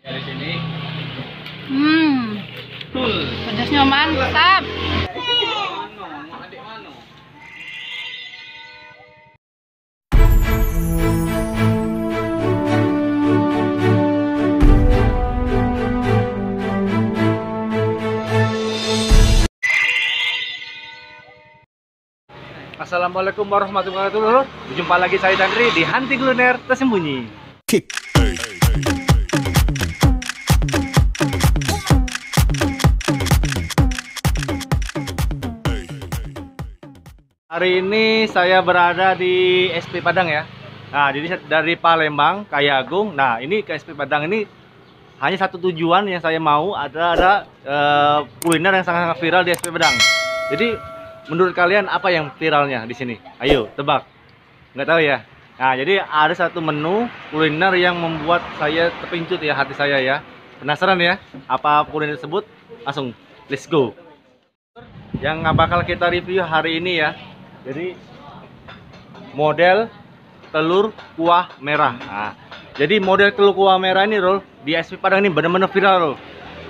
Dari sini. Pedasnya mantap. Mano, adik mano. Assalamualaikum warahmatullahi wabarakatuh. Berjumpa lagi saya Dandri di Hunting Kuliner Tersembunyi. Hari ini saya berada di SP Padang ya. Nah, jadi dari Palembang, Kayagung. Nah, ini ke SP Padang ini hanya satu tujuan yang saya mau, ada kuliner yang sangat viral di SP Padang. Jadi menurut kalian apa yang viralnya di sini? Ayo tebak. Nggak tahu ya. Nah, jadi ada satu menu kuliner yang membuat saya terpincut ya, hati saya ya. Penasaran ya? Apa kuliner tersebut? Langsung let's go. Yang bakal kita review hari ini ya. Jadi model telur kuah merah. Nah, jadi model telur kuah merah ini Rol di SP Padang ini benar-benar viral Rol.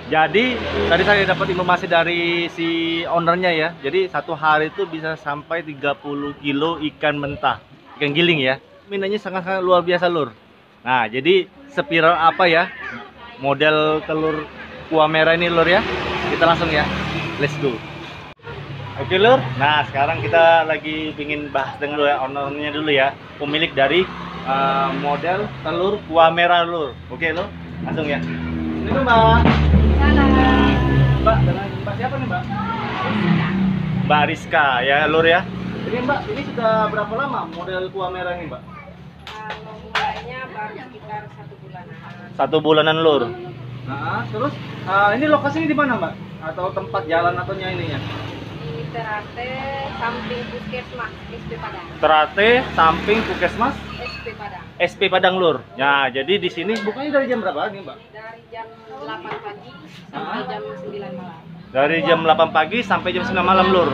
Jadi tadi saya dapat informasi dari si ownernya ya. Jadi satu hari itu bisa sampai 30 kilo ikan mentah, ikan giling ya. Minatnya sangat-sangat luar biasa Lur. Nah, jadi sepiral apa ya model telur kuah merah ini Lur ya. Kita langsung ya, let's go. Oke Lur, nah sekarang kita lagi ingin bahas dengan ownernya dulu ya, pemilik dari model telur kuah merah Lur. Oke Lur, langsung ya. Ini tuh Mbak. Mbak, dengan Mbak siapa nih Mbak? Mbak Rizka ya Lur ya. Jadi Mbak, ini sudah berapa lama model kuah merah ini Mbak? Mulainya baru sekitar 1 bulanan. 1 bulanan Lur. Nah, terus ini lokasinya di mana Mbak? Atau tempat jalan ataunya ininya? Terate samping Puskesmas SP Padang. Terate samping Puskesmas SP Padang. SP Padang Lur. Ya, jadi di sini bukanya dari jam berapa nih Mbak? Dari jam 8 pagi sampai jam 9 malam. Dari jam 8 pagi sampai jam 9 malam Lur.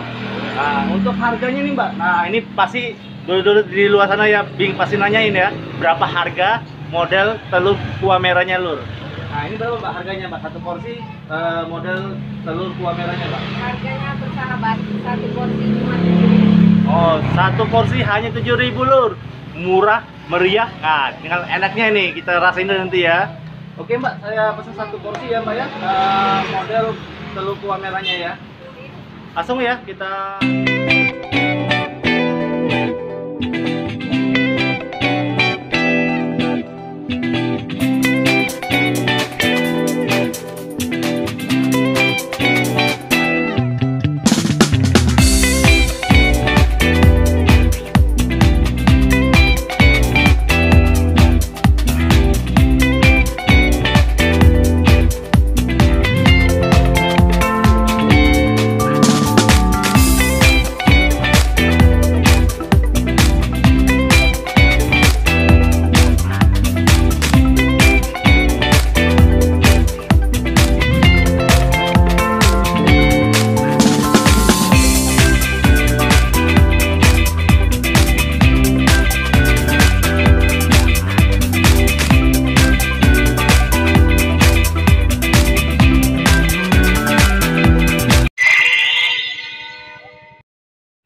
Nah, untuk harganya nih Mbak. Nah, ini pasti dulu di luar sana ya Bing pasti nanyain ya, berapa harga model telur kuah merahnya Lur. Nah, ini berapa Mbak harganya Mbak? Satu porsi model telur kuah merahnya Mbak. Harganya bersahabat, satu porsi cuma 7.000. Oh, satu porsi hanya 7.000 Lur. Murah, meriah. Nah, tinggal enaknya nih kita rasain dulu nanti ya. Oke Mbak, saya pesan satu porsi ya Mbak ya. Model telur kuah merahnya ya. Langsung ya kita.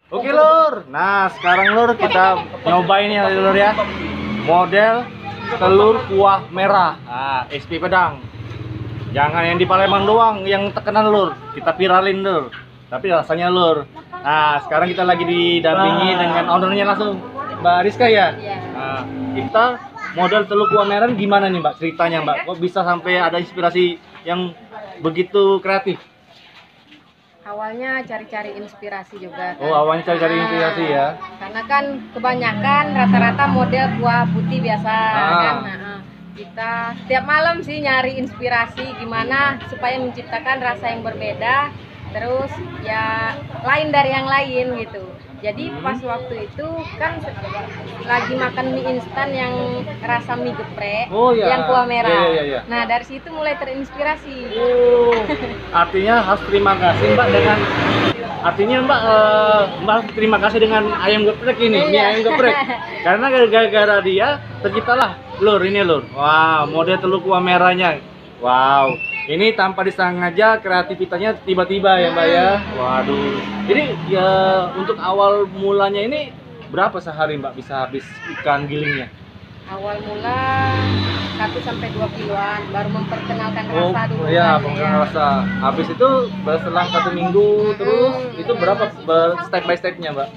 Oke Lur, nah sekarang Lur kita nyobain ya Lur ya, model telur kuah merah, nah, SP Padang. Jangan yang di Palembang doang yang terkenal Lur, kita viralin Lur. Tapi rasanya Lur. Nah sekarang kita lagi didampingi dengan ownernya langsung, Mbak Rizka ya. Nah, kita model telur kuah merah gimana nih Mbak ceritanya Mbak? Kok bisa sampai ada inspirasi yang begitu kreatif? Awalnya cari-cari inspirasi juga kan. Oh, awalnya cari-cari inspirasi ya. Karena kan kebanyakan rata-rata model kuah putih biasa kan. Nah, kita setiap malam sih nyari inspirasi gimana supaya menciptakan rasa yang berbeda, terus ya lain dari yang lain gitu. Jadi pas waktu itu kan lagi makan mie instan yang rasa mie geprek, yang kuah merah. Iya. Nah dari situ mulai terinspirasi. Oh, artinya harus terima kasih Mbak dengan, artinya Mbak terima kasih dengan ayam geprek ini, mie ayam geprek. Karena gara-gara dia terciptalah Lur ini Lur. Wah, model telur kuah merahnya. Wow, ini tanpa disengaja kreativitasnya tiba-tiba ya Mbak ya. Waduh, ini ya untuk awal mulanya ini berapa sehari Mbak bisa habis ikan gilingnya? Awal mula 1 sampai 2 kiloan, baru memperkenalkan Oh, rasa dulu. ya, kan, pengen rasa. Habis itu berselang 1 minggu terus itu berapa step by stepnya Mbak?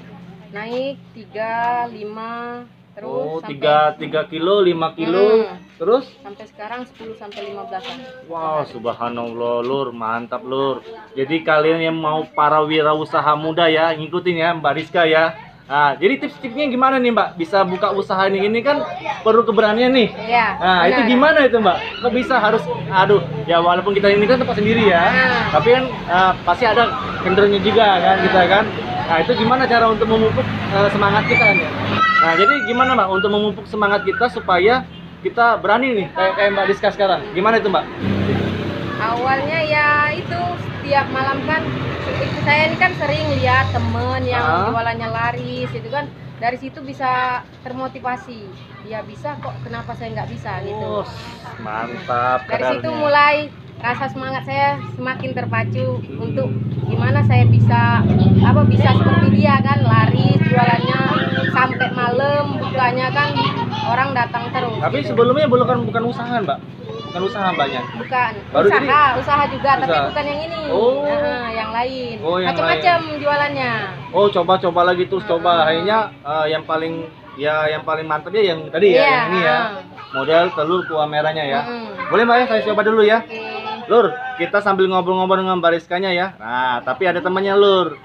Naik 3, 5, terus Oh, sampai 3 kilo, 5 kilo, terus? sampai sekarang 10 sampai 15-an. Wow, subhanallah Lur, mantap Lur. Jadi kalian yang mau para wirausaha muda ya, ngikutin ya Mbak Rizka ya. Nah, jadi tips-tipsnya gimana nih Mbak? Bisa buka usaha ini kan perlu keberanian nih. Iya. Nah, benar. itu gimana itu Mbak? Kok bisa harus, aduh, ya walaupun kita ini kan tempat sendiri ya, tapi kan pasti ada kendornya juga kan kita kan. Nah, itu gimana cara untuk memupuk semangat kita kan ya? Nah, jadi gimana Mbak untuk memupuk semangat kita supaya kita berani nih kayak Mbak Rizka sekarang? Gimana itu Mbak? Awalnya ya itu setiap malam kan saya ini kan sering lihat temen yang jualannya laris itu kan, dari situ bisa termotivasi, ya bisa kok, kenapa saya nggak bisa gitu. Oh, mantap. Dari situ kadarnya. mulai rasa semangat saya semakin terpacu untuk gimana saya bisa seperti dia kan, laris jualannya sampai malam, bukanya kan orang datang terus. Tapi gitu. sebelumnya bukan usaha Mbak? Bukan usaha Mbaknya? Bukan, Baru usaha juga, tapi usaha. bukan yang ini. Oh. Yang lain. Oh, yang Macam-macam jualannya. Oh, coba lagi terus coba. Akhirnya yang paling mantap ya yang tadi ya, yang ini ya. Model telur kuah merahnya ya. Boleh Mbak ya, saya coba dulu ya. Oke. Lur, kita sambil ngobrol-ngobrol dengan Mbak Rizkanya ya. Nah, tapi ada temannya Lur.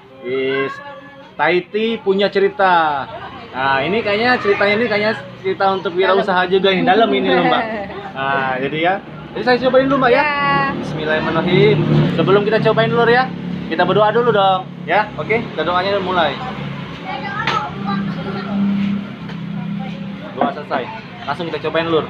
Taiti punya cerita. Nah, ini kayaknya cerita untuk wirausaha juga yang dalam ini loh Mbak. Nah, jadi ya. Jadi saya cobain dulu Mbak ya. Bismillahirrahmanirrahim. Sebelum kita cobain Lur ya, kita berdoa dulu dong. Ya, oke? Kita doanya mulai. Doa selesai. Langsung kita cobain Lur.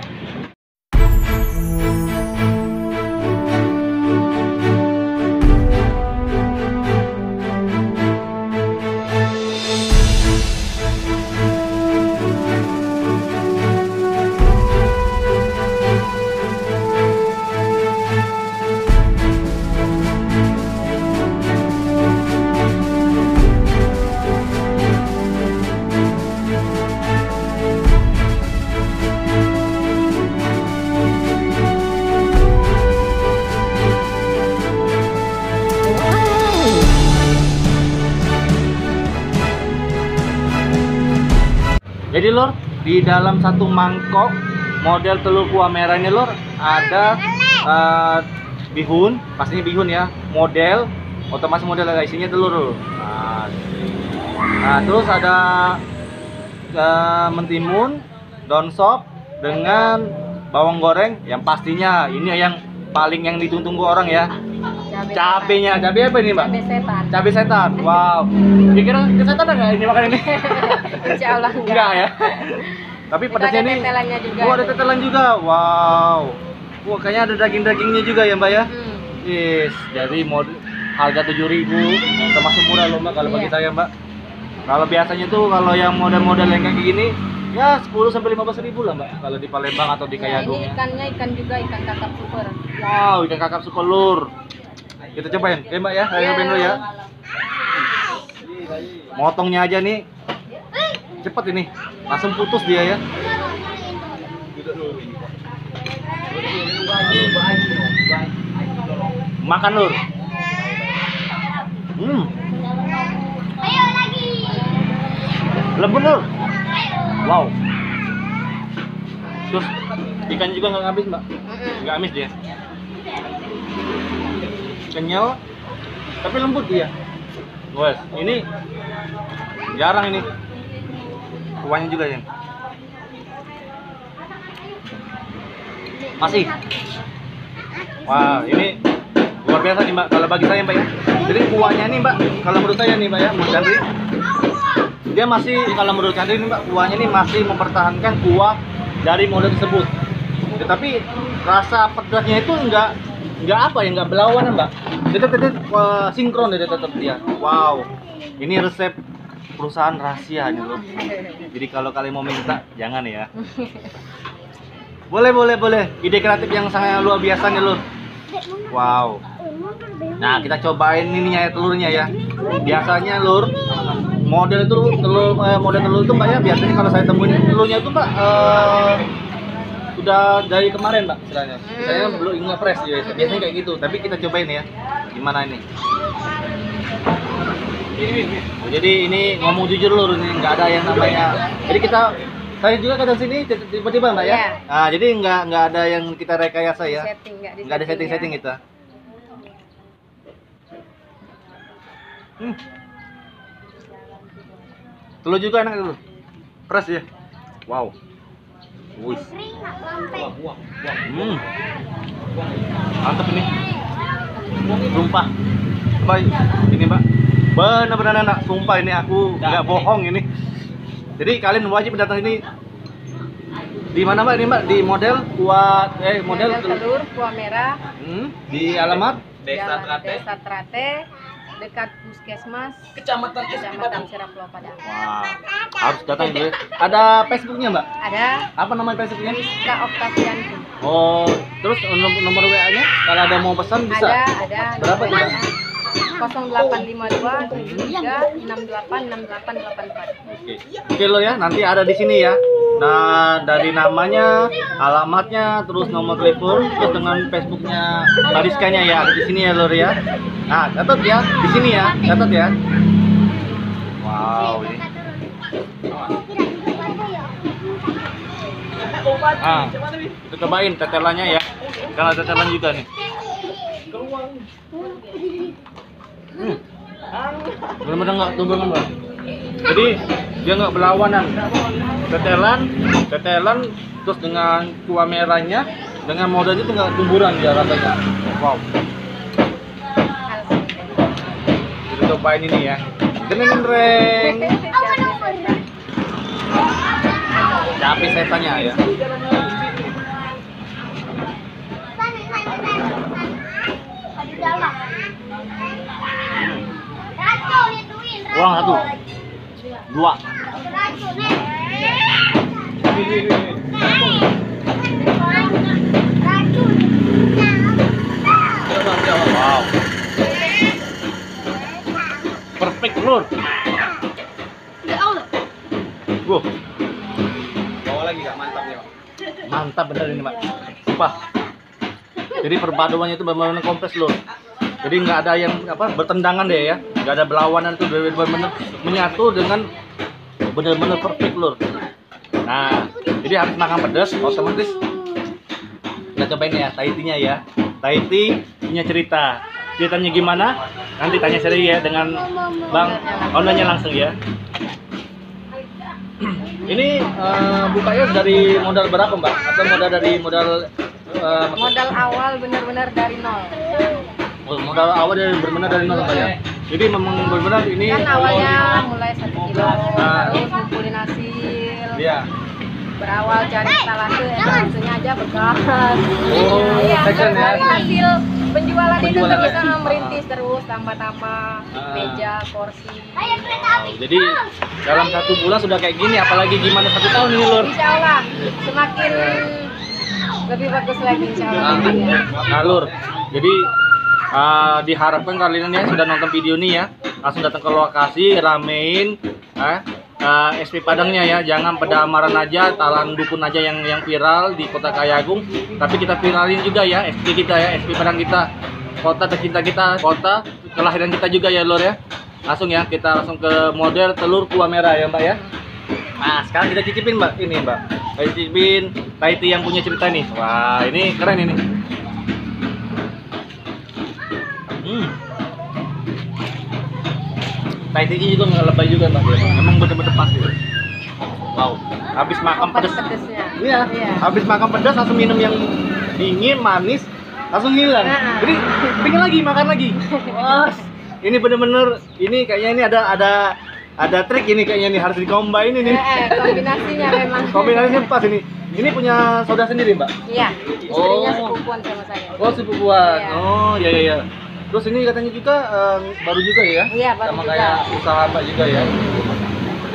Jadi Lur, di dalam satu mangkok model telur kuah merah ini Lur ada bihun, pastinya bihun ya, model otomatis model ada isinya telur Lur. Nah, terus ada mentimun, daun sop dengan bawang goreng yang pastinya ini yang paling yang ditunggu orang ya. Cabenya, cabe apa ini Mbak? Cabe setan. Cabe setan. Wow. Kira-kira kesetan nggak ini makan ini? Insya Allah Enggak ya. Tapi Itu pedasnya ada ini. tetelannya juga. Oh, ada tetelan juga. Wow. Wah, kayaknya ada daging-dagingnya juga ya, Mbak ya. Yes, jadi harga 7.000 termasuk murah loh Mbak kalau bagi saya Mbak. Kalau biasanya tuh kalau yang model-model yang kayak gini ya 10 sampai 15.000 lah Mbak kalau di Palembang atau di Kayagung. Ini ikannya ikan juga, ikan kakap super. Wow, ikan kakap super Lur. Kita cobain, oke Mbak ya, saya cobain dulu ya. Motongnya aja nih cepet ini, langsung putus dia ya. Makan Lur. Lembut Lur. Wow. Terus ikan juga nggak habis Mbak, nggak habis dia. Kenyal tapi lembut dia. Guys, ini jarang ini. Kuahnya juga ya. Masih. Wah, ini luar biasa nih Mbak kalau bagi saya Mbak ya. Jadi kuahnya nih Mbak, kalau menurut saya nih Mbak ya, menurut Chandri, dia masih, kalau menurut Chandri nih Mbak, kuahnya ini masih mempertahankan kuah dari model tersebut. Tetapi rasa pedasnya itu enggak apa ya, enggak berlawanan Mbak. Tetap sinkron tetap dia. Wow. Ini resep perusahaan rahasia nih loh. Jadi kalau kalian mau minta jangan ya. Boleh. Ide kreatif yang sangat luar biasa nih, Lur. Wow. Nah, kita cobain ininya ya, telurnya ya. Biasanya, Lur, model itu model telur itu Mbak ya, biasanya kalau saya temuin telurnya itu Mbak udah dari kemarin Mbak istilahnya. Saya belum nge-fresh ya. Biasanya kayak gitu, tapi kita cobain ya. Gimana ini? Jadi ini ngomong jujur Lur, ini nggak ada yang namanya. Jadi saya juga kadang sini tiba-tiba Mbak ya. Iya. Nah, jadi nggak ada yang kita rekayasa ya. Nggak ada setting-setting ya. kita. Telur juga enak dulu. Fresh ya. Wow. Wih. Mantap ini. Sumpah. Baik. Ini Mbak. Benar-benar enak. Sumpah ini aku nggak bohong ini. Jadi kalian wajib datang ini. Di mana Mbak? Ini Mbak di model model telur kuah merah. Di alamat Desa Trate. Desa Trate, dekat Puskesmas Kecamatan Siraplo Padang. Wow. Harus datang dulu. Ada Facebooknya Mbak? Ada Apa nama Facebooknya? Rizka Oktavianti. Oh, terus nomor WA-nya kalau ada mau pesan bisa? Ada. Berapa itu? 0852 686884. Oke lo ya, nanti ada di sini ya. Nah, dari namanya, alamatnya, terus nomor telepon, terus dengan Facebooknya Bariskanya ya, ada di sini ya Lur ya. Nah, catat ya, di sini ya, catat ya. Wow, ini. Ah, kita cobain tetelannya ya. Kalau tetelan juga nih. Benar-benar nggak tumbuhan Bang. Jadi dia nggak berlawanan. Tetelan, terus dengan kuah merahnya, dengan modalnya itu nggak tumburan dia rasanya. Wow. Kita cobain ini ya. Deneng. Capek setannya ya. Uang satu, dua. Wow. Perfect Lur. Wow. Bawa lagi gak mantapnya, Pak? Mantap bener ini Pak. Sumpah. Jadi perpaduannya itu benar-benar kompleks Lur. Jadi nggak ada yang bertendangan deh ya, nggak ada berlawanan, itu benar-benar menyatu dengan benar-benar perfect Lur. Nah, jadi harus makan pedas, otomatis kita cobain ya Tahitinya ya. Tahiti punya cerita. Ceritanya gimana? Nanti tanya sendiri ya dengan Bang ownernya langsung ya. Ini bukanya dari modal berapa Mbak? Atau modal dari modal awal benar-benar dari nol. Modal awal benar-benar dari nol Mbak ya. Jadi memang benar-benar ini Kan awalnya mulai 1 kilo, Nah. terus ngumpulin hasil. Iya. Berawal cari etalasenya aja bekas. Oh, Iya, second ya. dari hasil penjualan itu Penjualan terus ya. merintis terus tambah-tambah meja, kursi. Jadi dalam 1 bulan sudah kayak gini, apalagi gimana 1 tahun ini Lur. Insya Allah semakin lebih bagus lagi insya Allah. Nah Lur, jadi diharapkan kalian ya sudah nonton video ini ya, langsung datang ke lokasi, ramein SP Padangnya ya, jangan pada amaran aja, talan dukun aja yang viral di Kota Kayagung, tapi kita viralin juga ya SP kita ya, SP Padang kita, kota tercinta kita, kota kelahiran kita juga ya Lur ya. Langsung ya, kita langsung ke model telur kuah merah ya Mbak ya. Nah sekarang kita cicipin Mbak, ini Mbak, kita cicipin Tahiti yang punya cerita nih. Wah ini keren ini. Tahiti juga nggak lebay juga Mbak, memang bener-bener pas gitu. Wow, habis makan pedas. Iya, habis makan pedas langsung minum yang dingin, manis, langsung hilang. Jadi pengen lagi, makan lagi. Wah, ini bener-bener, ini kayaknya ini ada trik ini kayaknya nih, harus dikombain ini. Kombinasinya memang. Kombinasinya pas ini. Ini punya saudara sendiri Mbak? Iya, istrinya sepupuan sama saya. Oh sepupuan. Iya. Oh iya. Terus ini katanya juga baru juga ya? Iya, baru sama juga. kayak usaha Mbak juga ya.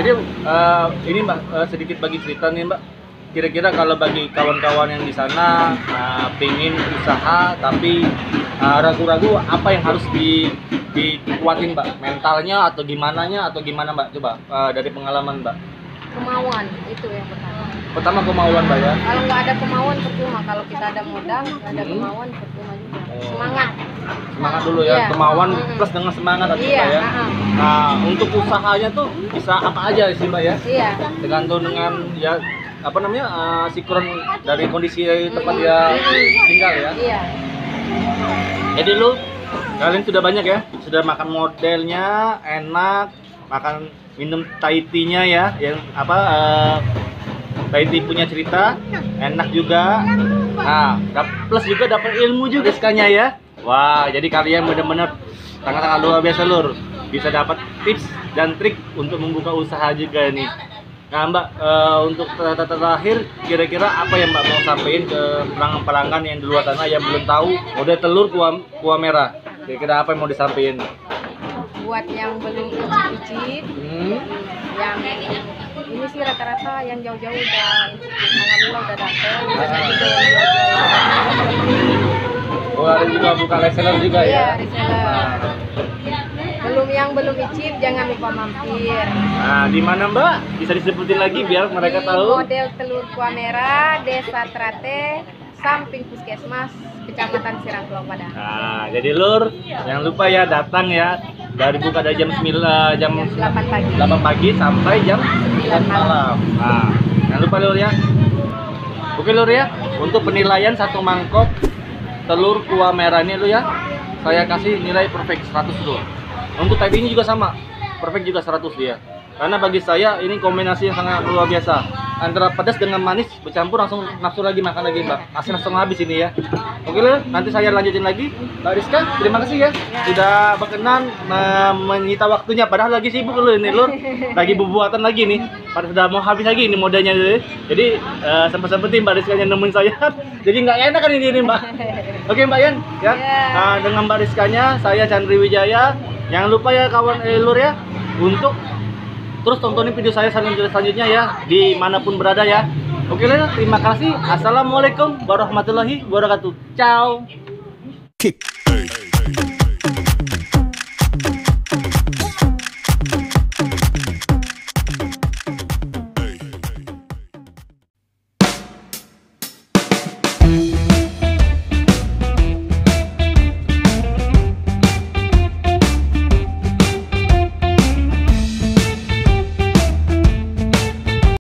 Jadi ini Mbak sedikit bagi cerita nih Mbak. kira-kira kalau bagi kawan-kawan yang di sana pengen usaha tapi ragu-ragu, apa yang harus dikuatin Mbak? Mentalnya atau gimana Mbak? Coba dari pengalaman Mbak. Kemauan itu yang pertama. Pertama kemauan Mbak ya. Kalau nggak ada kemauan percuma. Kalau kita ada modal, nggak ada kemauan percuma juga. Semangat. Semangat dulu ya. Iya. Kemauan plus dengan semangat tadi Iya. Mbak ya. Nah, untuk usahanya tuh bisa apa aja sih Mbak ya? Iya. Tergantung dengan ya apa namanya sikron dari kondisi tempat dia tinggal ya. Iya. Jadi lu kalian sudah banyak ya, sudah makan modelnya enak, makan minum Thai tea-nya ya, yang apa Thai tea punya cerita enak juga. Nah, plus juga dapat ilmu juga sekanya ya. Wah, jadi kalian benar-benar sangat-sangat luar biasa lur. Bisa dapat tips dan trik untuk membuka usaha juga nih. Nah Mbak, untuk terakhir kira-kira apa yang Mbak mau sampaikan ke pelanggan-pelanggan yang di luar sana yang belum tahu model telur kuah merah? Kira-kira apa yang mau disampaikan? Buat yang belum icip-icip, yang ini sih rata-rata yang jauh-jauh udah, alhamdulillah udah datang. Oh, ada juga buka reseller juga Iya, ya? reseller. Yang belum icip jangan lupa mampir. Nah, di mana Mbak? Bisa disebutin lagi biar mereka Di tahu. Model telur kuah merah, Desa Trate, samping Puskesmas, Kecamatan Sirangklau Padang. Nah, jadi lur, jangan lupa ya datang ya. Dari buka dari jam 9 jam 8 pagi. 8 pagi sampai jam 9 malam. Nah, jangan lupa lur ya. Oke lur ya, untuk penilaian satu mangkok telur kuah merah ini lu ya, saya kasih nilai perfect 100 lur. Untuk tadi ini juga sama, perfect juga 100 dia. Karena bagi saya ini kombinasi yang sangat luar biasa. Antara pedas dengan manis bercampur langsung nafsu lagi makan lagi Mbak. Asli langsung habis ini ya. Oke lur, nanti saya lanjutin lagi. Mbak Rizka, terima kasih ya sudah berkenan menyita waktunya. Padahal lagi sibuk lur ini lur, lagi bubuatan lagi nih. Padahal sudah mau habis lagi ini modenya dulu. Jadi sempat-sempetin Mbak Rizka yang nemuin saya. Jadi nggak enak kan ini Mbak. Oke Mbak Yan, ya. Dengan Mbak Rizkanya, saya Chandri Wijaya. Jangan lupa ya kawan lur ya, untuk terus tontonin video saya selanjutnya ya, dimanapun berada ya. Oke lur, terima kasih. Assalamualaikum warahmatullahi wabarakatuh. Ciao.